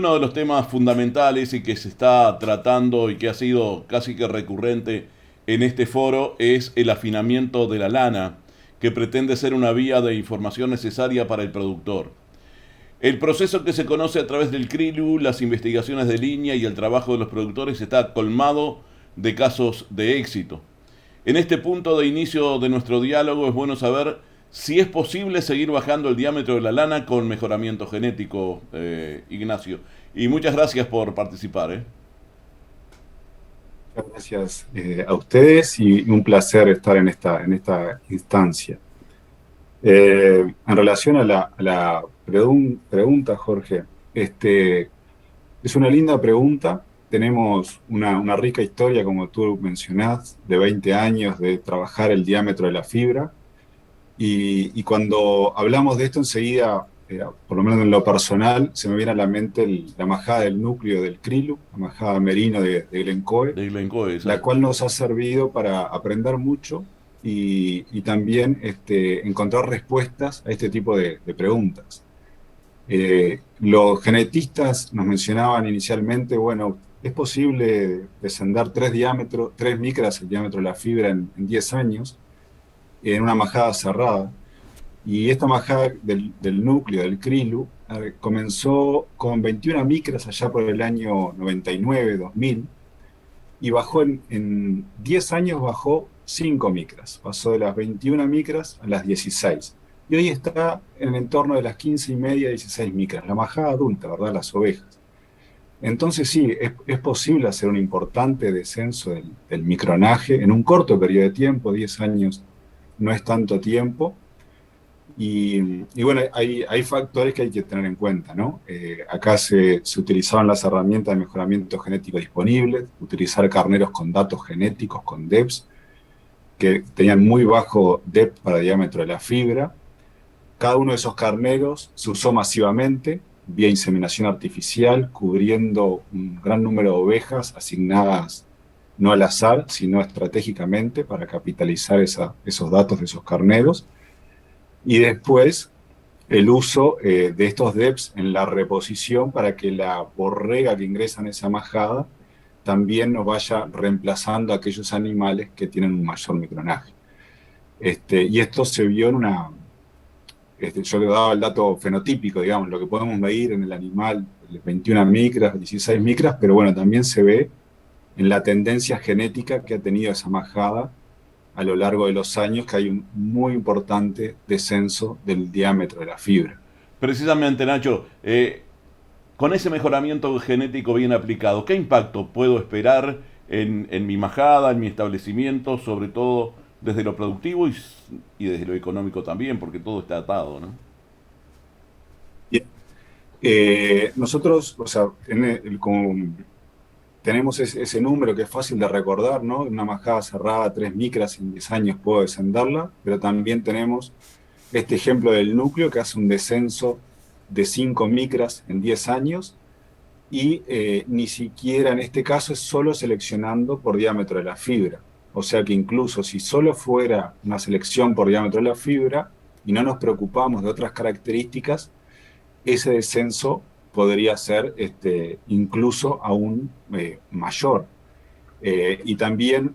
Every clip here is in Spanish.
uno de los temas fundamentales y que se está tratando y que ha sido casi que recurrente en este foro es el afinamiento de la lana, que pretende ser una vía de información necesaria para el productor. El proceso que se conoce a través del CRILU, las investigaciones de línea y el trabajo de los productores está colmado de casos de éxito. En este punto de inicio de nuestro diálogo es bueno saber si es posible seguir bajando el diámetro de la lana con mejoramiento genético, Ignacio. Y muchas gracias por participar. Muchas gracias a ustedes y un placer estar en esta instancia. En relación a la pregunta, Jorge, es una linda pregunta. Tenemos una rica historia, como tú mencionás, de 20 años de trabajar el diámetro de la fibra. Y cuando hablamos de esto enseguida, por lo menos en lo personal, se me viene a la mente la majada del núcleo del krilu, la majada merino de Glencoe, De Glencoe, la exacto. cual nos ha servido para aprender mucho y también encontrar respuestas a este tipo de preguntas. Los genetistas nos mencionaban inicialmente, bueno, es posible descender 3 micras el diámetro de la fibra en 10 años en una majada cerrada. Y esta majada del núcleo, del krilu, comenzó con 21 micras allá por el año 99, 2000, y bajó en 10 años bajó 5 micras, pasó de las 21 micras a las 16. Y hoy está en el entorno de las 15 y media, 16 micras, la majada adulta, ¿verdad? Las ovejas. Entonces sí, es posible hacer un importante descenso del micronaje en un corto periodo de tiempo, 10 años no es tanto tiempo, y bueno, hay factores que hay que tener en cuenta, ¿no? Acá se utilizaban las herramientas de mejoramiento genético disponibles, utilizar carneros con datos genéticos, con DEPs, que tenían muy bajo DEP para diámetro de la fibra. Cada uno de esos carneros se usó masivamente vía inseminación artificial, cubriendo un gran número de ovejas asignadas no al azar, sino estratégicamente para capitalizar esos datos de esos carneros. Y después el uso de estos DEPs en la reposición para que la borrega que ingresa en esa majada también nos vaya reemplazando a aquellos animales que tienen un mayor micronaje. Y esto se vio yo le daba el dato fenotípico, digamos, lo que podemos medir en el animal, 21 micras, 16 micras, pero bueno, también se ve en la tendencia genética que ha tenido esa majada a lo largo de los años, que hay un muy importante descenso del diámetro de la fibra. Precisamente, Nacho, con ese mejoramiento genético bien aplicado, ¿qué impacto puedo esperar en mi majada, en mi establecimiento, sobre todo desde lo productivo y desde lo económico también, porque todo está atado, ¿no? Bien. Nosotros, o sea, tenemos ese número que es fácil de recordar, ¿no? Una majada cerrada, 3 micras en 10 años puedo descenderla, pero también tenemos este ejemplo del núcleo que hace un descenso de 5 micras en 10 años y ni siquiera en este caso es solo seleccionando por diámetro de la fibra. O sea que incluso si solo fuera una selección por diámetro de la fibra y no nos preocupamos de otras características, ese descenso podría ser incluso aún mayor. Y también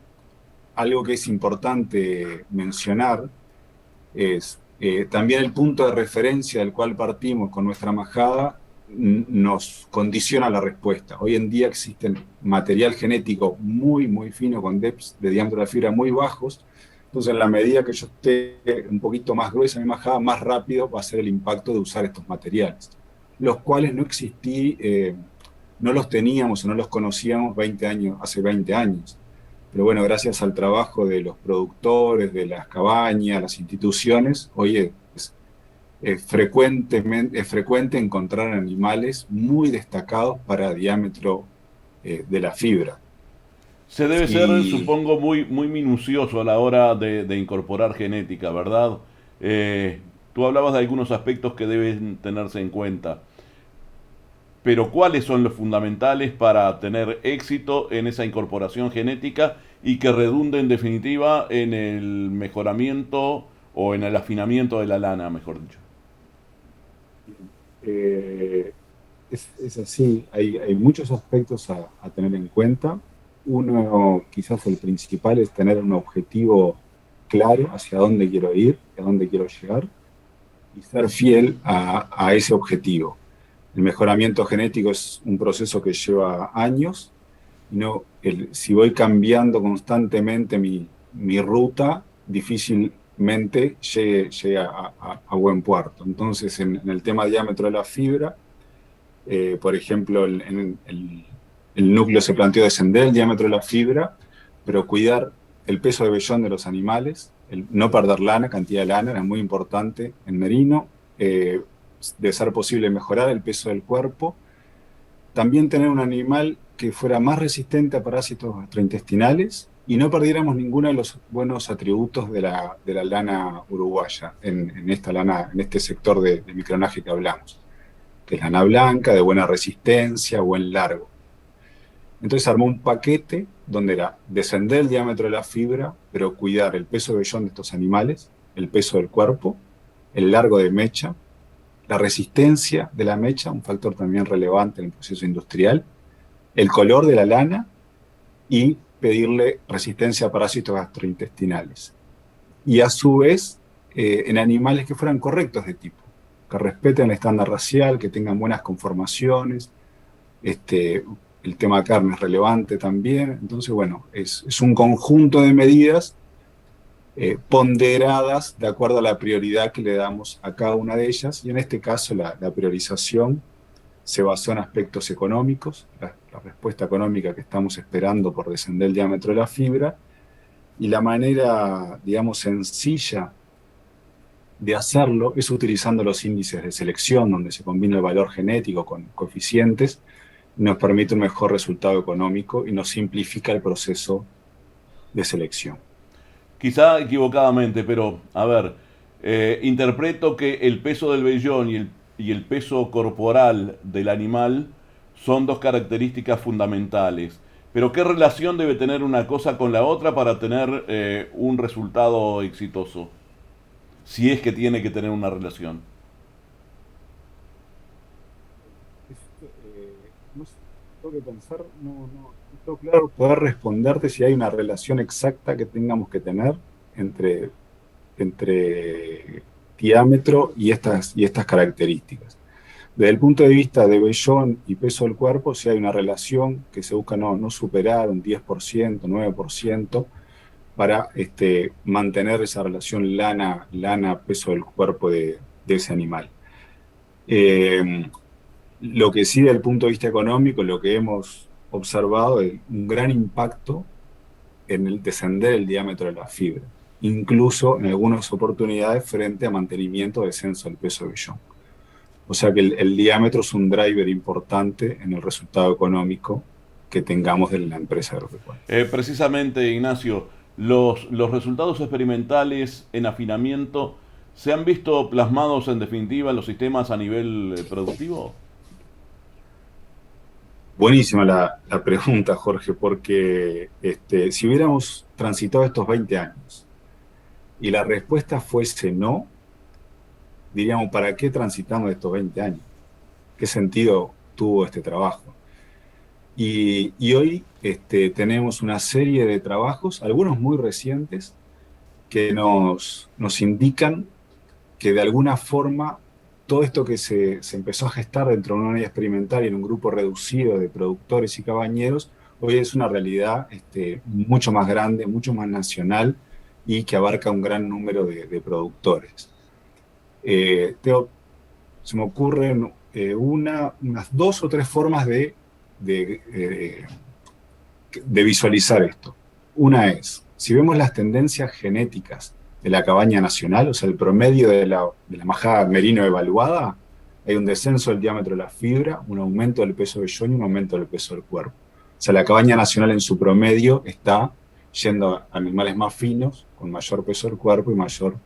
algo que es importante mencionar es también el punto de referencia del cual partimos con nuestra majada nos condiciona la respuesta. Hoy en día existe material genético muy fino con depths de diámetro de la fibra muy bajos. Entonces, en la medida que yo esté un poquito más gruesa mi majada, más rápido va a ser el impacto de usar estos materiales, los cuales no los teníamos o no los conocíamos hace 20 años. Pero bueno, gracias al trabajo de los productores, de las cabañas, las instituciones, hoy es frecuente encontrar animales muy destacados para diámetro de la fibra. Se debe ser, Y supongo, muy minucioso a la hora de incorporar genética, ¿verdad? Tú hablabas de algunos aspectos que deben tenerse en cuenta, pero ¿cuáles son los fundamentales para tener éxito en esa incorporación genética y que redunde en definitiva en el mejoramiento o en el afinamiento de la lana, mejor dicho? eh, Es así, hay muchos aspectos a tener en cuenta. Uno, quizás el principal, es tener un objetivo claro hacia dónde quiero ir, a dónde quiero llegar, y ser fiel a ese objetivo. El mejoramiento genético es un proceso que lleva años, y no, si voy cambiando constantemente mi ruta, difícilmente llegue a buen puerto. Entonces, en el tema diámetro de la fibra, por ejemplo, el núcleo se planteó descender el diámetro de la fibra, pero cuidar el peso de vellón de los animales, no perder lana, cantidad de lana, era muy importante en merino, de ser posible mejorar el peso del cuerpo, también tener un animal que fuera más resistente a parásitos gastrointestinales y no perdiéramos ninguno de los buenos atributos de la lana uruguaya en esta lana, en este sector de micronaje que hablamos, que es lana blanca, de buena resistencia, buen largo. Entonces armó un paquete donde era descender el diámetro de la fibra, pero cuidar el peso de vellón de estos animales, el peso del cuerpo, el largo de mecha, la resistencia de la mecha, un factor también relevante en el proceso industrial, el color de la lana y pedirle resistencia a parásitos gastrointestinales. Y a su vez, en animales que fueran correctos de tipo, que respeten el estándar racial, que tengan buenas conformaciones, el tema carne es relevante también. Entonces, bueno, es un conjunto de medidas ponderadas de acuerdo a la prioridad que le damos a cada una de ellas, y en este caso la priorización se basó en aspectos económicos, la respuesta económica que estamos esperando por descender el diámetro de la fibra, y la manera, digamos, sencilla de hacerlo es utilizando los índices de selección, donde se combina el valor genético con coeficientes, nos permite un mejor resultado económico y nos simplifica el proceso de selección. Quizá equivocadamente, pero a ver, interpreto que el peso del vellón y el peso corporal del animal son dos características fundamentales. Pero ¿qué relación debe tener una cosa con la otra para tener un resultado exitoso? Si es que tiene que tener una relación. No sé, tengo que pensar, no tengo claro poder responderte si hay una relación exacta que tengamos que tener entre, entre diámetro y estas características. Desde el punto de vista de vellón y peso del cuerpo, si hay una relación que se busca no superar un 10%, 9%, para mantener esa relación lana-peso del cuerpo de ese animal. Lo que sí, desde el punto de vista económico, lo que hemos observado es un gran impacto en el descender el diámetro de la fibra, incluso en algunas oportunidades frente a mantenimiento o descenso del peso de vellón. O sea que el diámetro es un driver importante en el resultado económico que tengamos de la empresa agropecuaria. Precisamente, Ignacio, los resultados experimentales en afinamiento se han visto plasmados en definitiva en los sistemas a nivel productivo. Buenísima la pregunta, Jorge, porque si hubiéramos transitado estos 20 años y la respuesta fuese no, diríamos, ¿para qué transitamos estos 20 años? ¿Qué sentido tuvo este trabajo? Y hoy tenemos una serie de trabajos, algunos muy recientes, que nos indican que de alguna forma todo esto que se empezó a gestar dentro de una unidad experimental y en un grupo reducido de productores y cabañeros, hoy es una realidad mucho más grande, mucho más nacional y que abarca un gran número de productores. Se me ocurren unas dos o tres formas de visualizar esto. Una es, si vemos las tendencias genéticas de la cabaña nacional, o sea, el promedio de la majada merino evaluada, hay un descenso del diámetro de la fibra, un aumento del peso del vellón y un aumento del peso del cuerpo. O sea, la cabaña nacional en su promedio está yendo a animales más finos, con mayor peso del cuerpo y mayor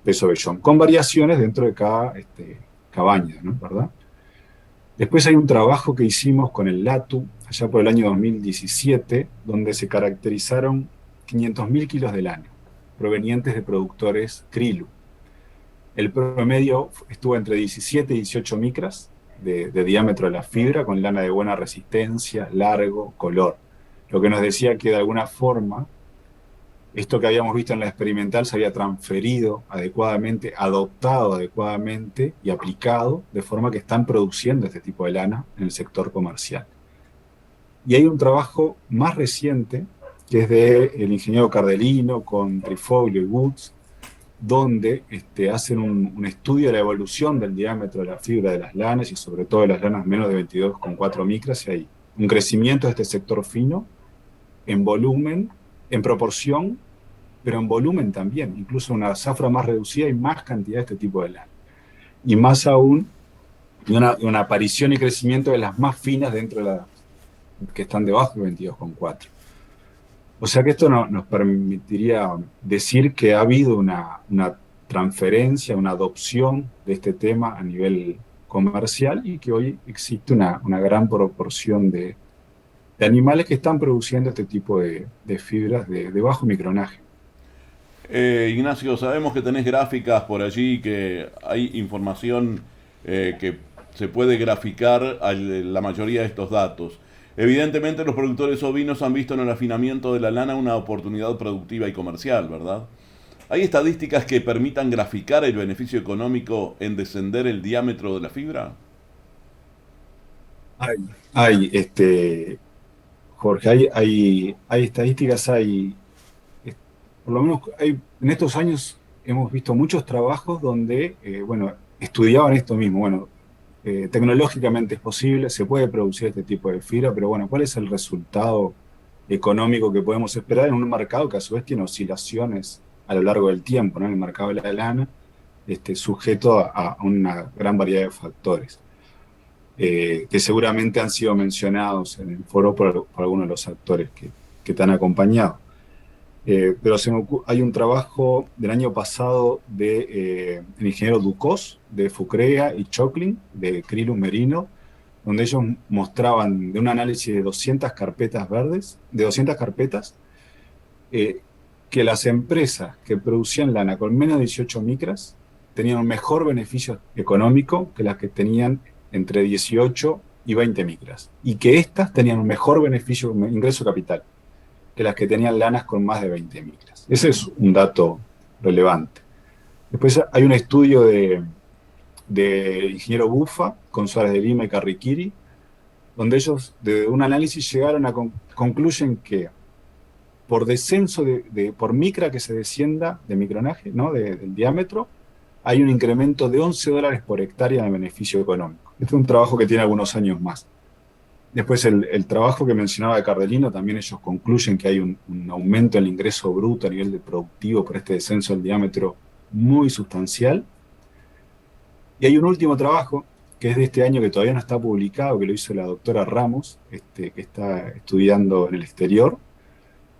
peso vellón, con variaciones dentro de cada cabaña, ¿no? ¿Verdad? Después hay un trabajo que hicimos con el LATU, allá por el año 2017, donde se caracterizaron 500.000 kilos de lana, provenientes de productores krilu. El promedio estuvo entre 17 y 18 micras de diámetro de la fibra con lana de buena resistencia, largo, color. Lo que nos decía que de alguna forma esto que habíamos visto en la experimental se había transferido adecuadamente, adoptado adecuadamente y aplicado de forma que están produciendo este tipo de lana en el sector comercial. Y hay un trabajo más reciente, que es del ingeniero Cardelino con Trifoglio y Woods, donde hacen un estudio de la evolución del diámetro de la fibra de las lanas y sobre todo de las lanas menos de 22,4 micras, y hay un crecimiento de este sector fino en volumen, en proporción, pero en volumen también, incluso una zafra más reducida y más cantidad de este tipo de lana. Y más aún, una aparición y crecimiento de las más finas dentro de las que están debajo de 22,4. O sea que esto nos permitiría decir que ha habido una transferencia, una adopción de este tema a nivel comercial y que hoy existe una gran proporción de animales que están produciendo este tipo de fibras de bajo micronaje. Ignacio, sabemos que tenés gráficas por allí, que hay información que se puede graficar a la mayoría de estos datos. Evidentemente los productores ovinos han visto en el afinamiento de la lana una oportunidad productiva y comercial, ¿verdad? ¿Hay estadísticas que permitan graficar el beneficio económico en descender el diámetro de la fibra? Hay, Jorge, hay estadísticas, eh, por lo menos en estos años hemos visto muchos trabajos donde, bueno, estudiaban esto mismo. Bueno, tecnológicamente es posible, se puede producir este tipo de fibra, pero bueno, ¿cuál es el resultado económico que podemos esperar en un mercado que a su vez tiene oscilaciones a lo largo del tiempo, ¿no? En el mercado de la lana, sujeto a una gran variedad de factores, que seguramente han sido mencionados en el foro por algunos de los actores que te han acompañado. Pero hay un trabajo del año pasado del ingeniero Ducos, de Fucrea, y Choclin, de Crilum Merino, donde ellos mostraban de un análisis de 200 carpetas verdes, de 200 carpetas, eh, que las empresas que producían lana con menos de 18 micras tenían un mejor beneficio económico que las que tenían entre 18 y 20 micras, y que estas tenían un mejor beneficio, ingreso capital, que las que tenían lanas con más de 20 micras. Ese es un dato relevante. Después hay un estudio de ingeniero Bufa con Suárez de Lima y Carriquiri, donde ellos de un análisis llegaron a concluyen que por descenso por micra que se descienda de micronaje, ¿no? Del diámetro, hay un incremento de $11 por hectárea de beneficio económico. Este es un trabajo que tiene algunos años más. Después el trabajo que mencionaba de Cardelino, también ellos concluyen que hay un aumento en el ingreso bruto a nivel de productivo por este descenso del diámetro muy sustancial. Y hay un último trabajo, que es de este año, que todavía no está publicado, que lo hizo la doctora Ramos, que está estudiando en el exterior,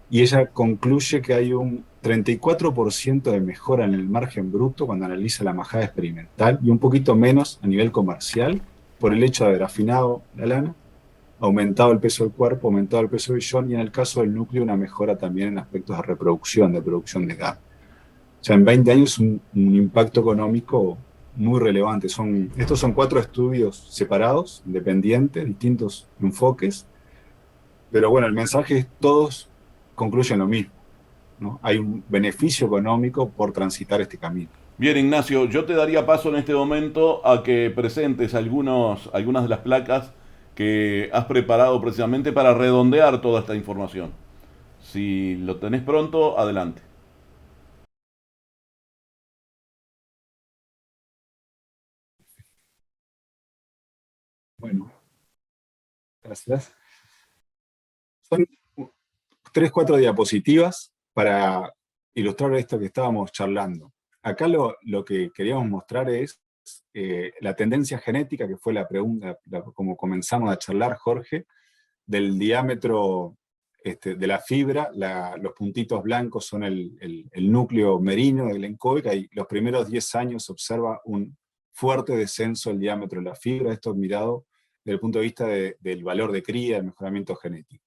y ella concluye que hay un 34% de mejora en el margen bruto cuando analiza la majada experimental y un poquito menos a nivel comercial por el hecho de haber afinado la lana, aumentado el peso del cuerpo, aumentado el peso del guión y en el caso del núcleo una mejora también en aspectos de reproducción, de producción de gas. O sea, en 20 años un impacto económico muy relevante. Estos son 4 estudios separados, independientes, distintos enfoques, pero bueno, el mensaje es todos concluyen lo mismo, ¿no? Hay un beneficio económico por transitar este camino. Bien, Ignacio, yo te daría paso en este momento a que presentes algunas de las placas que has preparado precisamente para redondear toda esta información. Si lo tenés pronto, adelante. Bueno, gracias. Son 3, 4 diapositivas para ilustrar esto que estábamos charlando. Acá lo que queríamos mostrar es la tendencia genética, que fue la pregunta, como comenzamos a charlar, Jorge, del diámetro de la fibra. Los puntitos blancos son el núcleo merino de Glencoe, que los primeros 10 años se observa un fuerte descenso del diámetro de la fibra, esto mirado desde el punto de vista del valor de cría, del mejoramiento genético.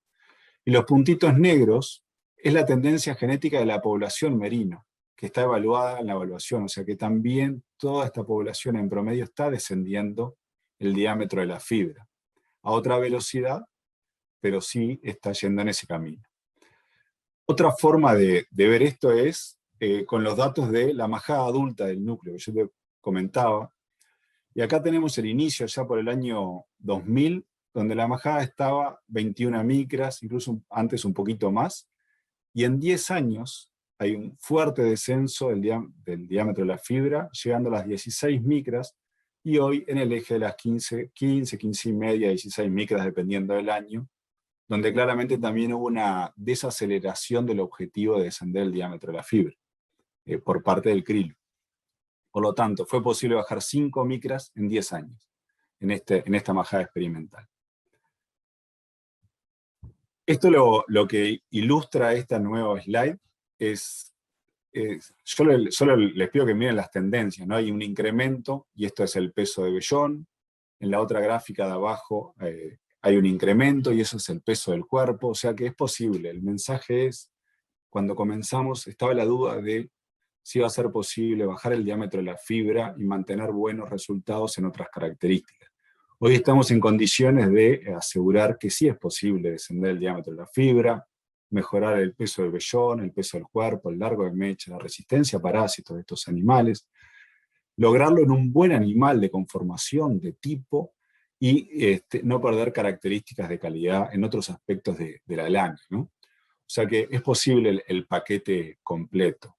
Y los puntitos negros es la tendencia genética de la población merino, que está evaluada en la evaluación, o sea que también toda esta población en promedio está descendiendo el diámetro de la fibra. A otra velocidad, pero sí está yendo en ese camino. Otra forma de ver esto es con los datos de la majada adulta del núcleo, que yo te comentaba. Y acá tenemos el inicio ya por el año 2000, donde la majada estaba 21 micras, incluso antes un poquito más. Y en 10 años hay un fuerte descenso del diámetro de la fibra, llegando a las 16 micras, y hoy en el eje de las 15 y media, 16 micras, dependiendo del año, donde claramente también hubo una desaceleración del objetivo de descender el diámetro de la fibra por parte del krill. Por lo tanto, fue posible bajar 5 micras en 10 años en esta majada experimental. Esto lo que ilustra esta nueva slide es, solo les pido que miren las tendencias, ¿no? Hay un incremento, y esto es el peso de vellón. En la otra gráfica de abajo hay un incremento, y eso es el peso del cuerpo. O sea que es posible. El mensaje es, cuando comenzamos, estaba la duda de si iba a ser posible bajar el diámetro de la fibra y mantener buenos resultados en otras características. Hoy estamos en condiciones de asegurar que sí es posible descender el diámetro de la fibra, mejorar el peso del vellón, el peso del cuerpo, el largo de mecha, la resistencia a parásitos de estos animales, lograrlo en un buen animal de conformación, de tipo, y no perder características de calidad en otros aspectos de la lana, ¿no? O sea que es posible el paquete completo.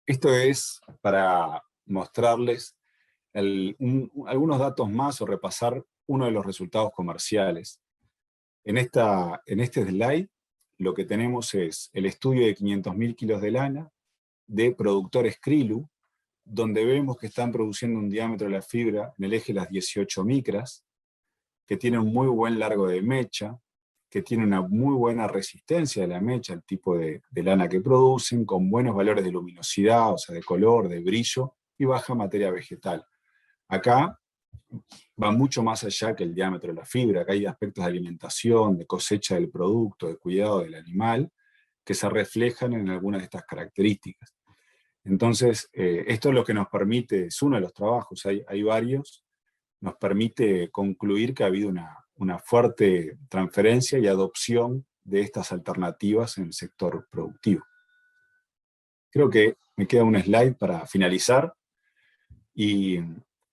Esto es para mostrarles algunos datos más o repasar uno de los resultados comerciales. En este slide lo que tenemos es el estudio de 500.000 kilos de lana de productores Krilu, donde vemos que están produciendo un diámetro de la fibra en el eje de las 18 micras, que tiene un muy buen largo de mecha, que tiene una muy buena resistencia de la mecha, el tipo de lana que producen, con buenos valores de luminosidad, o sea, de color, de brillo, y baja materia vegetal. Acá va mucho más allá que el diámetro de la fibra. Acá hay aspectos de alimentación, de cosecha del producto, de cuidado del animal, que se reflejan en algunas de estas características. Entonces, esto es lo que nos permite, es uno de los trabajos, hay varios, nos permite concluir que ha habido una fuerte transferencia y adopción de estas alternativas en el sector productivo. Creo que me queda un slide para finalizar, y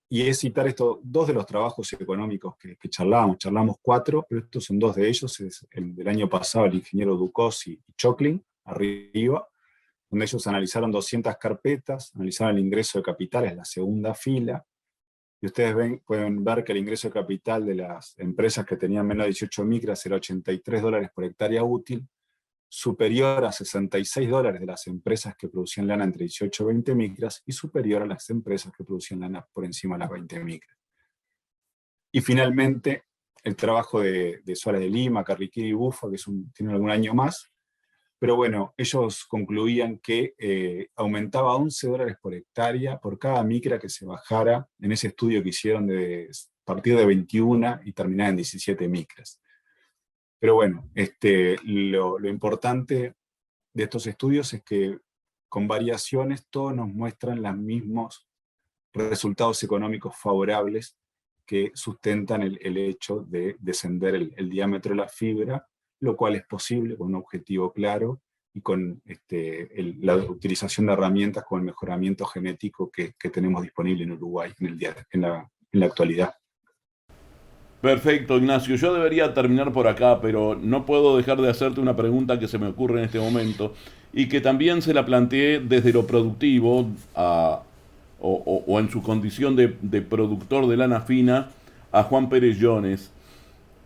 es citar dos de los trabajos económicos que charlamos 4, pero estos son 2 de ellos, es el del año pasado, el ingeniero Ducos y Choclin, arriba, donde ellos analizaron 200 carpetas, analizaron el ingreso de capital, es la segunda fila, y ustedes pueden ver que el ingreso de capital de las empresas que tenían menos de 18 micras era $83 por hectárea útil, superior a $66 de las empresas que producían lana entre 18 y 20 micras, y superior a las empresas que producían lana por encima de las 20 micras. Y finalmente, el trabajo de Suárez de Lima, Carriquiri y Bufa, que tiene algún año más, pero bueno, ellos concluían que aumentaba $11 por hectárea por cada micra que se bajara en ese estudio que hicieron de partir de 21 y terminar en 17 micras. Pero bueno, lo importante de estos estudios es que con variaciones todos nos muestran los mismos resultados económicos favorables que sustentan el hecho de descender el diámetro de la fibra, lo cual es posible con un objetivo claro y con la utilización de herramientas como el mejoramiento genético que tenemos disponible en Uruguay en la actualidad. Perfecto, Ignacio. Yo debería terminar por acá, pero no puedo dejar de hacerte una pregunta que se me ocurre en este momento y que también se la planteé desde lo productivo o en su condición de productor de lana fina a Juan Pérez Jones.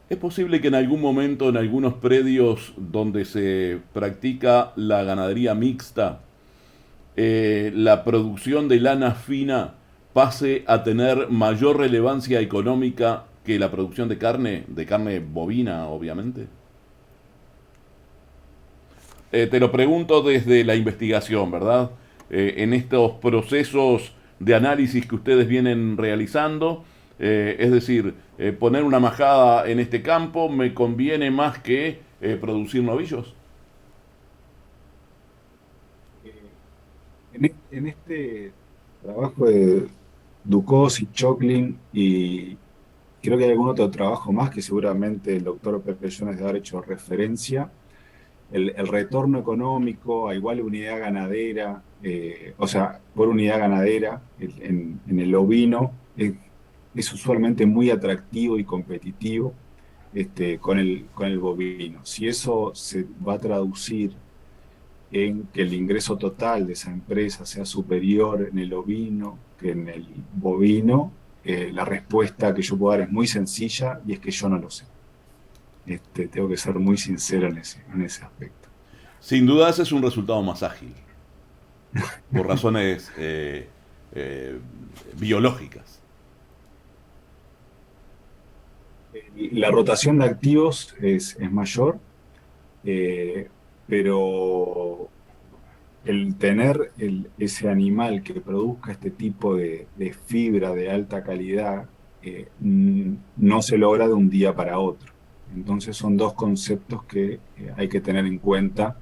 ¿Es posible que en algún momento en algunos predios donde se practica la ganadería mixta, la producción de lana fina pase a tener mayor relevancia económica que la producción de carne bovina, obviamente? Te lo pregunto desde la investigación, ¿verdad? En estos procesos de análisis que ustedes vienen realizando, es decir, poner una majada en este campo me conviene más que producir novillos. En este trabajo de Ducos y Choclin, y creo que hay algún otro trabajo más que seguramente el doctor Pepe Jones debe haber hecho referencia. El retorno económico a igual unidad ganadera, o sea, por unidad ganadera en el ovino, es usualmente muy atractivo y competitivo con el bovino. Si eso se va a traducir en que el ingreso total de esa empresa sea superior en el ovino que en el bovino, la respuesta que yo puedo dar es muy sencilla y es que yo no lo sé. Tengo que ser muy sincero en ese aspecto. Sin duda ese es un resultado más ágil, por razones biológicas. La rotación de activos es mayor, eh, pero el tener ese animal que produzca este tipo de fibra de alta calidad no se logra de un día para otro. Entonces son dos conceptos que hay que tener en cuenta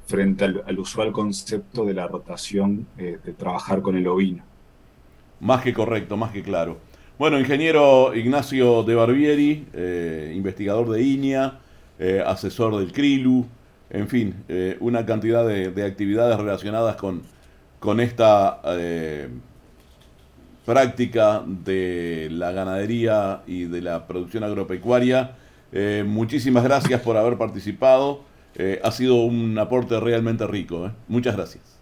frente al usual concepto de la rotación de trabajar con el ovino. Más que correcto, más que claro. Bueno, ingeniero Ignacio de Barbieri, investigador de INIA, asesor del CRILU, en fin, una cantidad de actividades relacionadas con esta práctica de la ganadería y de la producción agropecuaria. Muchísimas gracias por haber participado. Ha sido un aporte realmente rico. Muchas gracias.